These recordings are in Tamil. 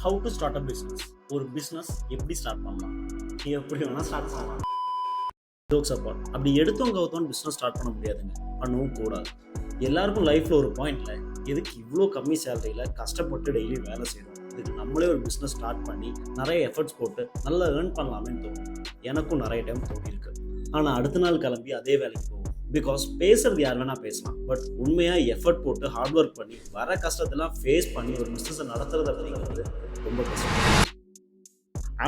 How to start a business? ஒரு பிஸ்னஸ் எப்படி ஸ்டார்ட் பண்ணலாம்? எப்படி வேணால் ஸ்டார்ட் பண்ணலாம். ஜோக்ஸ் அப்பார்ட், அப்படி எடுத்தோம் கவுத்தோன்னு பிஸ்னஸ் ஸ்டார்ட் பண்ண முடியாதுங்க, பண்ணவும் கூடாது. எல்லாருக்கும் லைஃப்பில் ஒரு பாயிண்டில் எதுக்கு இவ்வளோ கம்மி சேலரியில் கஷ்டப்பட்டு டெய்லி வேலை செய்யணும், இதுக்கு நம்மளே ஒரு பிஸ்னஸ் ஸ்டார்ட் பண்ணி நிறைய எஃபர்ட்ஸ் போட்டு நல்லா ஏர்ன் பண்ணலாமேன்னு தோணும். எனக்கும் நிறைய டைம் தோணியிருக்கு. ஆனால் அடுத்த நாள் கிளம்பி அதே வேலைக்கு போகும். பிகாஸ் பேசுறது யார் வேணால் பேசலாம், பட் உண்மையாக எஃபர்ட் போட்டு ஹார்ட் ஒர்க் பண்ணி வர கஷ்டத்தெல்லாம் ஃபேஸ் பண்ணி ஒரு பிஸ்னஸை நடத்துறது அப்படிங்கிறது ரொம்ப கஷ்டம்.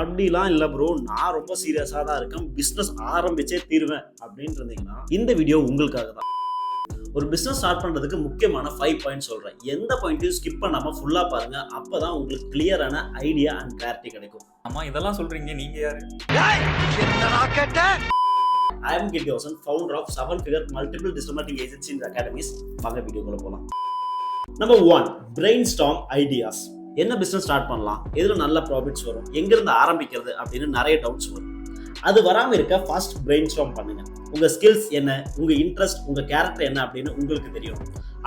அப்படிலாம் இல்லை ப்ரோ, நான் ரொம்ப சீரியஸாக தான் இருக்கேன், பிஸ்னஸ் ஆரம்பிச்சே தீருவேன் அப்படின்னு இருந்தீங்கன்னா இந்த வீடியோ உங்களுக்காக தான். ஒரு பிஸ்னஸ் ஸ்டார்ட் பண்ணுறதுக்கு முக்கியமான 5 பாயிண்ட் சொல்கிறேன். எந்த பாயிண்ட்டையும் ஸ்கிப் பண்ணாமல் ஃபுல்லாக பாருங்கள், அப்போ தான் உங்களுக்கு கிளியரான ஐடியா அண்ட் கிளாரிட்டி கிடைக்கும். ஆமாம், இதெல்லாம் சொல்கிறீங்க, நீங்கள் யாரு? I am Kirti Vasan, founder of 7-figure multiple digital marketing agency in the academies. வாங்க வீடியோக்குள்ள போலாம். Number 1, brainstorm ideas. என்ன பிசினஸ் ஸ்டார்ட் பண்ணலாம், எதுல நல்ல ப்ராஃபிட்ஸ் வரும், எங்கிருந்து ஆரம்பிக்கிறது அப்படின்னு நிறைய டவுட்ஸ் வரும். அது வராமல் இருக்க ஃபர்ஸ்ட் பிரெயின்ஸ்டார்ம் பண்ணுங்க. உங்க ஸ்கில்ஸ் என்ன, உங்க இன்ட்ரெஸ்ட், உங்க கேரக்டர் என்ன அப்படின்னு உங்களுக்கு தெரியும்.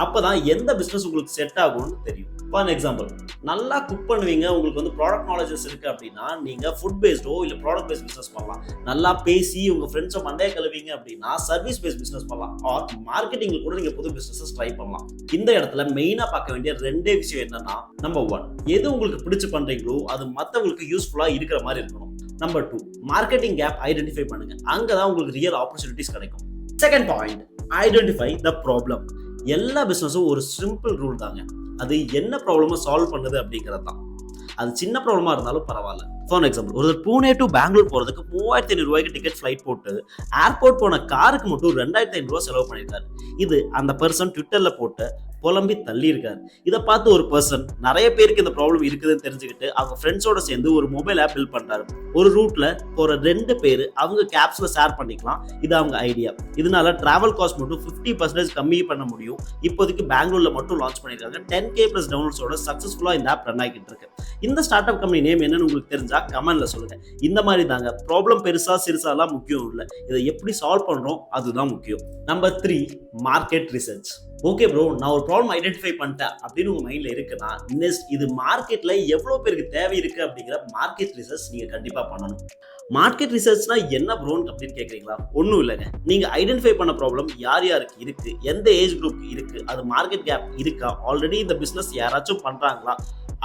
அப்பதான் எந்த பிசினஸ் உங்களுக்கு செட் ஆகும்னு தெரியும். ஃபார் எக்ஸாம்பிள், நல்லா குக் பண்ணுவீங்க, உங்களுக்கு வந்து ப்ராடக்ட் நாலேஜஸ் இருக்கு அப்படின்னா நீங்க ஃபுட் பேஸ்டோ இல்லை ப்ராடக்ட் பேஸ்ட் பிசினஸ் பண்ணலாம். நல்லா பேசி உங்க ஃப்ரெண்ட்ஸோ மண்டைய கழுவீங்க அப்படின்னா சர்வீஸ் பேஸ்ட் பிசினஸ் பண்ணலாம். ஆர் மார்க்கெட்டிங்ல கூட நீங்க புது பிசினஸ் ட்ரை பண்ணலாம். இந்த இடத்துல மெயினா பார்க்க வேண்டிய ரெண்டே விஷயம் என்னன்னா, நம்பர் 1, எது உங்களுக்கு பிடிச்சு பண்றீங்களோ அது மற்றவங்களுக்கு யூஸ்ஃபுல்லா இருக்கிற மாதிரி இருக்கணும். நம்பர் 2, மார்க்கெட்டிங் கேப் ஐடென்டிஃபை பண்ணுங்க, அங்கதான் உங்களுக்கு ரியல் ஆப்பர்ச்சுனிட்டிஸ் கிடைக்கும். Second point, identify the problem. எல்லா பிசினஸும் ஒரு சிம்பிள் ரூல் தாங்க, அது என்ன ப்ராப்ளமை சால்வ் பண்ணுது அப்படிங்கிறது தான். அது சின்ன ப்ராப்ளமா இருந்தாலும் பரவாயில்ல. ஃபார் எக்ஸாம்பிள், ஒரு பூனே டு பெங்களூர் போகிறதுக்கு 3500 ரூபாய்க்கு டிக்கெட் ஃப்ளைட் போட்டு ஏர்போர்ட் போன காருக்கு மட்டும் 2500 ரூபா செலவு பண்ணியிருக்காரு. இது அந்த பர்சன் ட்விட்டரில் போட்டு புலம்பி தள்ளி இருக்காரு. இதை பார்த்து ஒரு பர்சன் நிறைய பேருக்கு இந்த ப்ராப்ளம் இருக்குதுன்னு தெரிஞ்சுக்கிட்டு அவங்க ஃப்ரெண்ட்ஸோட சேர்ந்து ஒரு மொபைல் ஆப் பில்ட் பண்றாரு. ஒரு ரூட்ல போற 2 பேர் அவங்க கேப்ஸ்ல ஷேர் பண்ணிக்கலாம். இது அவங்க ஐடியா. இதனால டிராவல் காஸ்ட் மட்டும் 50% கம்மி பண்ண முடியும். இப்போதைக்கு பெங்களூர்ல மட்டும் லான்ச் பண்ணிருக்காங்க. 10K+ டவுன்லோட்ஸோட சக்சஸ்ஃபுல்லா இந்த ஆப் ரன் ஆகிட்டு இருக்கு. இந்த ஸ்டார்ட் அப் கம்பெனி நேம் என்னன்னு உங்களுக்கு தெரிஞ்சா கமெண்ட்ல சொல்லுங்க. இந்த மாதிரி தாங்க, ப்ராப்ளம் பெருசா சிறுசாலாம் முக்கியம் இல்லை, இதை எப்படி சால்வ் பண்றோம் அதுதான் முக்கியம். Number 3, market research. Okay bro, நான் ஒரு ப்ராப்ளம் ஐடென்டிஃபை பண்ணிட்டேன் அப்படின்னு உங்க மைண்ட்ல இருக்குன்னா, நெக்ஸ்ட் இது மார்க்கெட்ல எவ்வளவு பேருக்கு தேவை இருக்கு அப்படிங்கிற மார்க்கெட் ரிசர்ச் நீங்க கண்டிப்பா பண்ணணும். மார்க்கெட் ரிசர்ச்னா என்ன ப்ரோ அப்படின்னு கேட்குறீங்களா? ஒன்றும் இல்லைங்க, நீங்க ஐடென்டிஃபை பண்ண ப்ராப்ளம் யார் யாருக்கு இருக்கு, எந்த ஏஜ் குரூப் இருக்கு, அது மார்க்கெட் கேப் இருக்கா, ஆல்ரெடி இந்த பிசினஸ் யாராச்சும் பண்றாங்களா,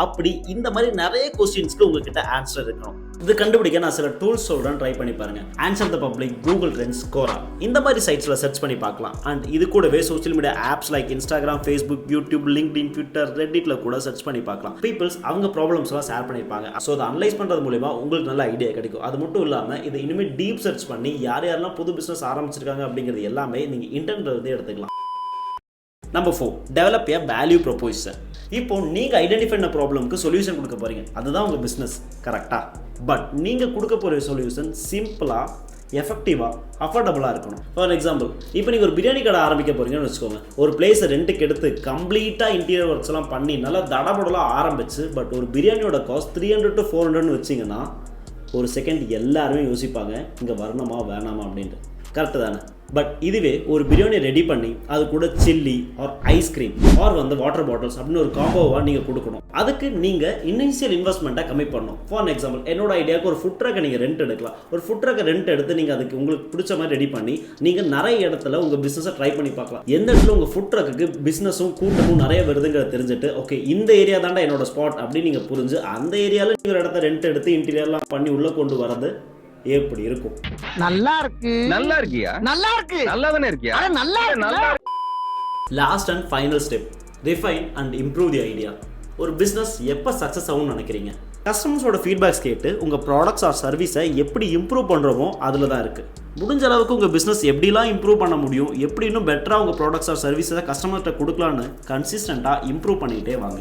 அப்படி இந்த மாதிரி நிறைய கொஸ்டின்ஸ்க்கு உங்ககிட்ட ஆன்சர் இருக்கணும். இது கண்டுபிடிக்க நான் சில டூல்ஸ் சொல்றேன், ட்ரை பண்ணி பாருங்க. Answer the public, Google trends, Quora, இந்த மாதிரி சைட்ஸ்ல சர்ச் பண்ணி பார்க்கலாம். அண்ட் இது கூடவே social media apps like Instagram, Facebook, YouTube, LinkedIn, Twitter, ரெட்டிட்ல கூட சர்ச் பண்ணி பார்க்கலாம். பீப்பிள்ஸ் அவங்க ப்ராப்ளம்ஸ் எல்லாம் ஷேர் பண்ணியிருப்பாங்க. ஸோ அதை அனலைஸ் பண்றது மூலமா உங்களுக்கு நல்ல ஐடியா கிடைக்கும். அது மட்டும் இல்லாம இதை இனிமேல் டீப் சர்ச் பண்ணி யார் யாரெல்லாம் புது பிசினஸ் ஆரம்பிச்சிருக்காங்க அப்படிங்கிறது எல்லாமே நீங்க இன்டர்நெட்ல இருந்து எடுத்துக்கலாம். Number 4, develop A value proposal. இப்போ நீங்க ஐடென்டிஃபை பண்ண ப்ராப்ளம்க்கு சொல்யூஷன் கொடுக்க போறீங்க, அதுதான் உங்க பிசினஸ், கரெக்டா? பட் நீங்க கொடுக்க போற சொல்யூஷன் சிம்பிளா, எஃபெக்டிவா, அஃபோர்டபுளா இருக்கணும். ஃபார் எக்ஸாம்பிள், இப்போ நீங்க ஒரு பிரியாணி கடை ஆரம்பிக்க போறீங்கன்னு வச்சுக்கோங்க. ஒரு பிளேஸை ரெண்டுக்கு எடுத்து கம்ப்ளீட்டா இன்டீரியர் ஒர்க்ஸ் எல்லாம் பண்ணி நல்லா தடபடலாம் ஆரம்பிச்சு, பட் ஒரு பிரியாணியோட காஸ்ட் 300 to 400 வச்சிங்கன்னா ஒரு செகண்ட் எல்லாருமே யோசிப்பாங்க இங்க வரணுமா வேணாமா அப்படின்ட்டு. கரெக்டு தானே? பட் இதுவே ஒரு பிரியாணி ரெடி பண்ணி அது கூட சில்லி ஆர் ஐஸ்கிரீம் ஆர் வந்து வாட்டர் பாட்டில்ஸ் அப்படின்னு ஒரு காம்போவாக நீங்கள் கொடுக்கணும். அதுக்கு நீங்கள் இனிஷியல் இன்வெஸ்ட்மெண்ட்டை கம்மி பண்ணணும். ஃபார் எக்ஸாம்பிள், என்னோட ஐடியாவுக்கு ஒரு ஃபுட் ட்ரக்கை நீங்கள் ரெண்ட் எடுக்கலாம். ஒரு ஃபுட் ட்ரக்கை ரெண்ட் எடுத்து நீங்கள் அதுக்கு உங்களுக்கு பிடிச்ச மாதிரி ரெடி பண்ணி நீங்கள் நிறைய இடத்துல உங்கள் பிஸ்னஸை ட்ரை பண்ணி பார்க்கலாம். எந்த இடத்துல உங்கள் ஃபுட் ட்ரக்குக்கு பிஸ்னஸும் கூட்டமும் நிறைய வருதுங்கிறத தெரிஞ்சுட்டு, ஓகே இந்த ஏரியா தாண்டா என்னோட ஸ்பாட் அப்படின்னு நீங்கள் புரிஞ்சு அந்த ஏரியாவில் நீங்கள் ஒரு இடத்த ரெண்ட் எடுத்து இன்டீரியர்லாம் பண்ணி உள்ளே கொண்டு வரது எப்படி இருக்கும்? நல்லா இருக்கு. நல்லா இருக்கியா? நல்லா இருக்கு. நல்லா தானே இருக்கியா? நல்லா நல்லா. Last and final step, refine and improve the idea. ஒரு பிஸ்னஸ் எப்போ சக்ஸஸ் ஆகும்னு நினைக்கிறீங்க? கஸ்டமர்ஸோட ஃபீட்பேக்ஸ் கேட்டு உங்கள் ப்ராடக்ட்ஸ் ஆர் சர்வீஸை எப்படி இம்ப்ரூவ் பண்ணுறோமோ அதில் தான் இருக்குது. முடிஞ்ச அளவுக்கு உங்கள் பிஸ்னஸ் எப்படிலாம் இம்ப்ரூவ் பண்ண முடியும், எப்படி இன்னும் பெட்டராக உங்கள் ப்ராடக்ட்ஸ் ஆர் சர்வீஸை கஸ்டமர்கிட்ட கொடுக்கலான்னு கன்சிஸ்டண்ட்டாக இம்ப்ரூவ் பண்ணிகிட்டே வாங்க.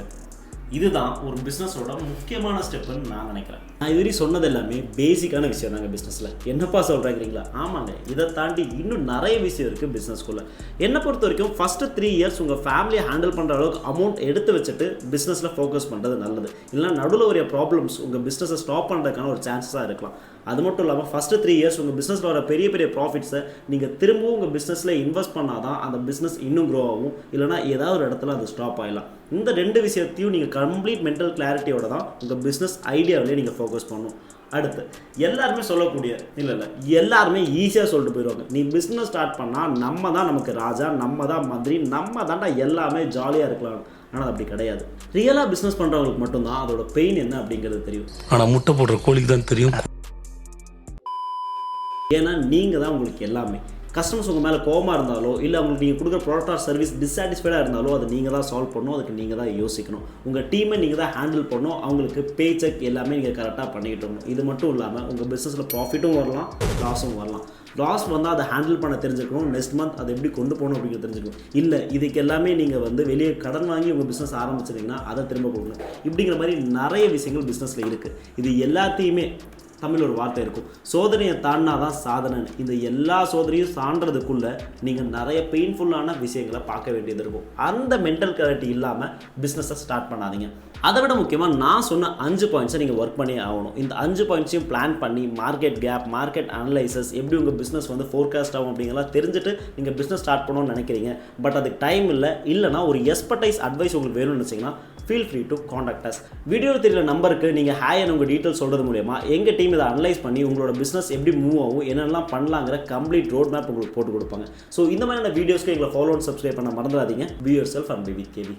இதுதான் ஒரு பிஸ்னஸோட முக்கியமான ஸ்டெப்புன்னு நான் நினைக்கிறேன். நான் இதுவரை சொன்னது எல்லாமே பேசிக்கான விஷயம் தாங்க பிஸ்னஸில். என்னப்பா சொல்கிறீங்களா? ஆமாங்க, இதை தாண்டி இன்னும் நிறைய விஷயம் இருக்குது பிஸ்னஸ்குள்ளே. என்னை பொறுத்த வரைக்கும் ஃபஸ்ட்டு 3 years உங்கள் ஃபேமிலியை ஹேண்டில் பண்ணுற அளவுக்கு அமௌண்ட் எடுத்து வச்சுட்டு பிஸ்னஸில் ஃபோக்கஸ் பண்ணுறது நல்லது. இல்லைனா நடுவில் வர ப்ராப்ளம்ஸ் உங்கள் பிஸ்னஸை ஸ்டாப் பண்ணுறதுக்கான ஒரு சான்சஸாக இருக்கலாம். அது மட்டும் இல்லாமல் ஃபஸ்ட்டு 3 years உங்கள் பிஸ்னஸில் வர பெரிய பெரிய ப்ராஃபிட்ஸை நீங்கள் திரும்பவும் உங்கள் பிஸ்னஸில் இன்வெஸ்ட் பண்ணால் தான் அந்த பிஸ்னஸ் இன்னும் க்ரோ ஆகும். இல்லைனா ஏதாவது ஒரு இடத்துல அது ஸ்டாப் ஆகிடலாம். இந்த 2 விஷயத்தையும் நீங்கள் கம்ப்ளீட் மென்டல் கிளாரிட்டியோட தான் உங்கள் பிஸ்னஸ் ஐடியாவிலே நீங்கள் ஃபோக்கஸ் பண்ணணும். அடுத்து எல்லாருமே சொல்லக்கூடிய இல்லை எல்லாருமே ஈஸியாக சொல்லிட்டு போயிடுவாங்க, நீ பிஸ்னஸ் ஸ்டார்ட் பண்ணால் நம்ம தான் நமக்கு ராஜா, நம்ம தான் மந்திரி, நம்ம தாண்டா எல்லாமே ஜாலியாக இருக்கலாம். ஆனால் அப்படி கிடையாது. ரியலாக பிஸ்னஸ் பண்ணுறவங்களுக்கு மட்டும்தான் அதோட பெயின் என்ன அப்படிங்கிறது தெரியும். ஆனால் முட்டை போடுற கோழிக்கு தான் தெரியும். ஏன்னா நீங்கள் தான் உங்களுக்கு எல்லாமே. கஸ்டமர்ஸ் உங்கள் மேலே கோவமாக இருந்தாலோ இல்லை அவங்களுக்கு நீங்கள் கொடுக்குற ப்ராடக்ட் ஆர் சர்வீஸ் டிஸாட்டிஸ்ஃபைடாக இருந்தாலோ அதை நீங்கள் தான் சால்வ் பண்ணணும், அதுக்கு நீங்கள் தான் யோசிக்கணும். உங்கள் டீமை நீங்கள் தான் ஹேண்டில் பண்ணணும், அவங்களுக்கு பே செக் எல்லாமே நீங்கள் கரெக்டாக பண்ணிக்கிட்டு இருக்கணும். இது மட்டும் இல்லாமல் உங்கள் பிஸ்னஸில் ப்ராஃபிட்டும் வரலாம், லாஸும் வரலாம். லாஸ் வந்தால் அதை ஹேண்டில் பண்ண தெரிஞ்சுக்கணும், நெக்ஸ்ட் மந்த் அதை எப்படி கொண்டு போகணும் அப்படிங்கிறது தெரிஞ்சுக்கணும். இல்லை இதுக்கு எல்லாமே நீங்கள் வெளியே கடன் வாங்கி உங்கள் பிஸ்னஸ் ஆரம்பிச்சிட்டிங்கன்னா அதை திரும்ப கொடுக்கணும். இப்படிங்கிற மாதிரி நிறைய விஷயங்கள் பிஸ்னஸில் இருக்குது. இது எல்லாத்தையுமே தமிழ் ஒரு வார்த்தை இருக்கும், சோதனையை தாண்டினா தான் சாதனைன்னு. இந்த எல்லா சோதனையும் தாண்டதுக்குள்ளே நீங்கள் நிறைய பெயின்ஃபுல்லான விஷயங்களை பார்க்க வேண்டியது இருக்கும். அந்த மென்டல் கிளாரிட்டி இல்லாமல் பிஸ்னஸை ஸ்டார்ட் பண்ணாதீங்க. அதை விட முக்கியமாக நான் சொன்ன 5 பாயிண்ட்ஸை நீங்கள் ஒர்க் பண்ணி ஆகணும். இந்த 5 பாயிண்ட்ஸையும் பிளான் பண்ணி மார்க்கெட் கேப், மார்க்கெட் அனலைசஸ், எப்படி உங்கள் பிஸ்னஸ் ஃபோர்காஸ்ட் ஆகும் அப்படிங்கலாம் தெரிஞ்சுட்டு நீங்கள் பிஸ்னஸ் ஸ்டார்ட் பண்ணணும்னு நினைக்கிறீங்க. பட் அதுக்கு டைம் இல்லைன்னா ஒரு எக்ஸ்பர்டைஸ் அட்வைஸ் உங்களுக்கு வேணும்னு நினச்சிங்கன்னா feel free to contact us. வீடியோவில் தெரியல நம்பருக்கு நீங்கள் ஹேன்னு உங்கள் டீட்டெயில்ஸ் சொல்கிறது மூலமா எங்கள் டீம் இதை அனலைஸ் பண்ணி உங்களோட பிஸ்னஸ் எப்படி மூவ் ஆகும், என்னெல்லாம் பண்ணலாங்கிற கம்ப்ளீட் ரோட் மேப் உங்களுக்கு போட்டு கொடுப்பாங்க. ஸோ இந்த மாதிரியான வீடியோஸ்க்கு எங்களை ஃபாலோ அண்ட் சப்ஸ்கிரைப் பண்ண மறந்துடாதீங்க. Be yourself and be with KB.